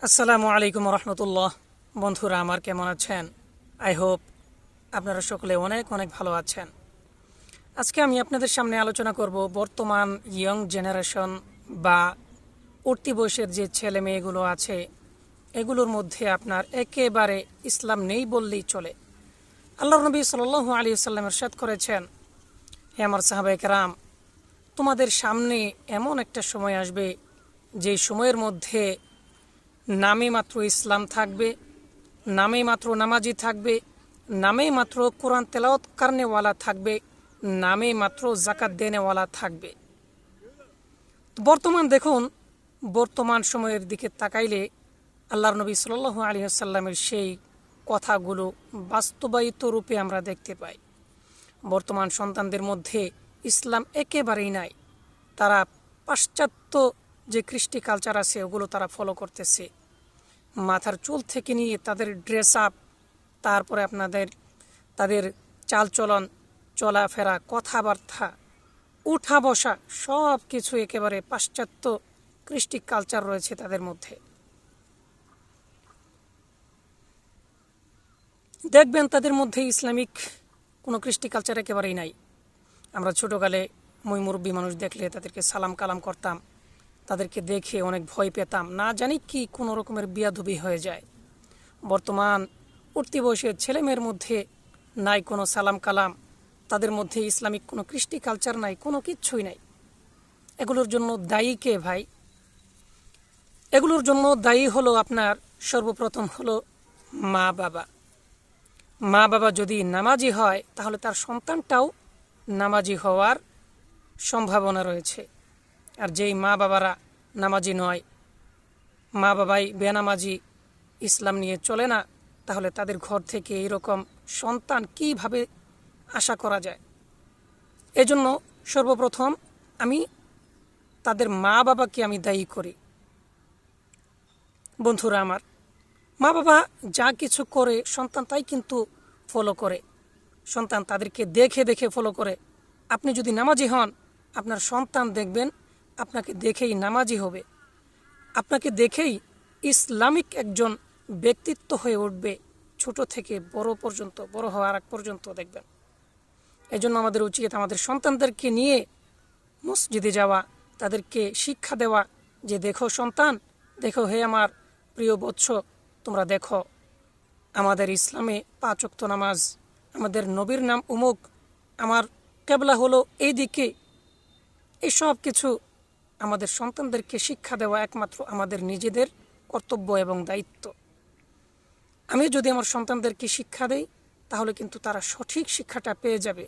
আসসালামু আলাইকুম রহমতুল্লাহ। বন্ধুরা আমার কেমন আছেন? আই হোপ আপনারা সকলে অনেক অনেক ভালো আছেন। আজকে আমি আপনাদের সামনে আলোচনা করব বর্তমান ইয়ং জেনারেশন বা উঠতি বয়সের যে ছেলে মেয়েগুলো আছে এগুলোর মধ্যে আপনার একেবারে ইসলাম নেই বললেই চলে। আল্লাহর নবী সাল্লাল্লাহু আলাইহি ওয়াসাল্লাম ইরশাদ করেছেন, হে আমার সাহাবায়ে কেরাম, তোমাদের সামনে এমন একটা সময় আসবে যে সময়ের মধ্যে নামে মাত্র ইসলাম থাকবে, নামে মাত্র নামাজি থাকবে, নামে মাত্র কোরআন তেলাওয়াত করনেওয়ালা থাকবে, নামে মাত্র যাকাত দেনেওয়ালা থাকবে। বর্তমান দেখুন, বর্তমান সময়ের দিকে তাকাইলে আল্লাহর নবী সাল্লাল্লাহু আলাইহি ওয়াসাল্লামের সেই কথাগুলো বাস্তবায়িত রূপে আমরা দেখতে পাই। বর্তমান সন্তানদের মধ্যে ইসলাম একেবারেই নাই। তারা পাশ্চাত্য যে কৃষ্টি কালচার আছে ওগুলো তারা ফলো করতেছে। মাথার চুল থেকে নিয়ে তাদের ড্রেস আপ, তারপরে তাদের চালচলন, চলাফেরা, কথাবার্তা, উঠা বসা সব কিছু একেবারে পাশ্চাত্য কৃষ্টি কালচার রয়েছে তাদের মধ্যে। দেখবেন তাদের মধ্যে ইসলামিক কোনো কৃষ্টি কালচার একেবারেই নাই। আমরা ছোটোকালে মুরব্বী মানুষ দেখলে তাদেরকে সালাম কালাম করতাম, তাদেরকে দেখে অনেক ভয় পেতাম, না জানি কি কোনো রকমের বিয়াদবি হয়ে যায়। বর্তমান উঠতি বয়সের ছেলেমেয়ের মধ্যে নাই কোনো সালাম কালাম, তাদের মধ্যে ইসলামিক কোনো কৃষ্টি কালচার নাই, কোনো কিচ্ছুই নাই। এগুলোর জন্য দায়ী কে ভাই? এগুলোর জন্য দায়ী হলো আপনার সর্বপ্রথম হলো মা বাবা। মা বাবা যদি নামাজি হয় তাহলে তার সন্তানটাও নামাজি হওয়ার সম্ভাবনা রয়েছে। আর যেই মা বাবারা নামাজি নয়, মা বাবাই বেনামাজি, ইসলাম নিয়ে চলে না, তাহলে তাদের ঘর থেকে এরকম সন্তান কিভাবে আশা করা যায়? এজন্য সর্বপ্রথম আমি তাদের মা বাবাকে আমি দায়ী করি। বন্ধুরা আমার, মা বাবা যা কিছু করে সন্তান তাই কিন্তু ফলো করে। সন্তান তাদেরকে দেখে দেখে ফলো করে। আপনি যদি নামাজি হন, আপনার সন্তান দেখবেন আপনাকে দেখেই নামাজি হবে, আপনাকে দেখেই ইসলামিক একজন ব্যক্তিত্ব হয়ে উঠবে। ছোট থেকে বড় পর্যন্ত, বড় হওয়ার আগ পর্যন্ত দেখবেন। এজন্য আমাদের উচিত আমাদের সন্তানদেরকে নিয়ে মসজিদে যাওয়া, তাদেরকে শিক্ষা দেওয়া যে দেখো সন্তান, দেখো হে আমার প্রিয় বৎস, তোমরা দেখো আমাদের ইসলামে 5 ওয়াক্ত নামাজ, আমাদের নবীর নাম উমুক, আমার কেবলা হলো এই দিকে। এই সব কিছু আমাদের সন্তানদেরকে শিক্ষা দেওয়া একমাত্র আমাদের নিজেদের কর্তব্য এবং দায়িত্ব। আমি যদি আমার সন্তানদেরকে শিক্ষা দেই তাহলে কিন্তু তারা সঠিক শিক্ষাটা পেয়ে যাবে।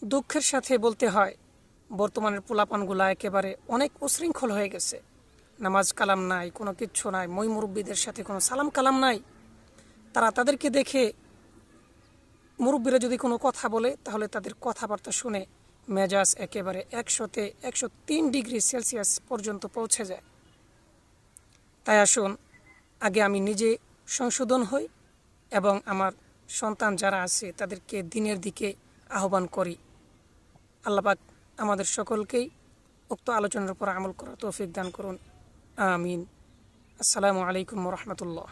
দুঃখের সাথে বলতে হয়, বর্তমানের পোলাপানগুলা একেবারে অনেক উশৃঙ্খল হয়ে গেছে। নামাজ কালাম নাই, কোনো কিচ্ছু নাই, মুরব্বীদের সাথে কোনো সালাম কালাম নাই। তাদেরকে দেখে মুরব্বীরা যদি কোনো কথা বলে তাহলে তাদের কথাবার্তা শুনে মেজাজ একেবারে 100তে 103 ডিগ্রি সেলসিয়াস পর্যন্ত পৌঁছে যায়। তাই আসুন, আগে আমি নিজে সংশোধন হই এবং আমার সন্তান যারা আছে তাদেরকে দ্বীনের দিকে আহ্বান করি। আল্লাহ পাক আমাদের সকলকেই উক্ত আলোচনার উপর আমল করার তৌফিক দান করুন। আমিন। আসসালামু আলাইকুম ওয়া রাহমাতুল্লাহ।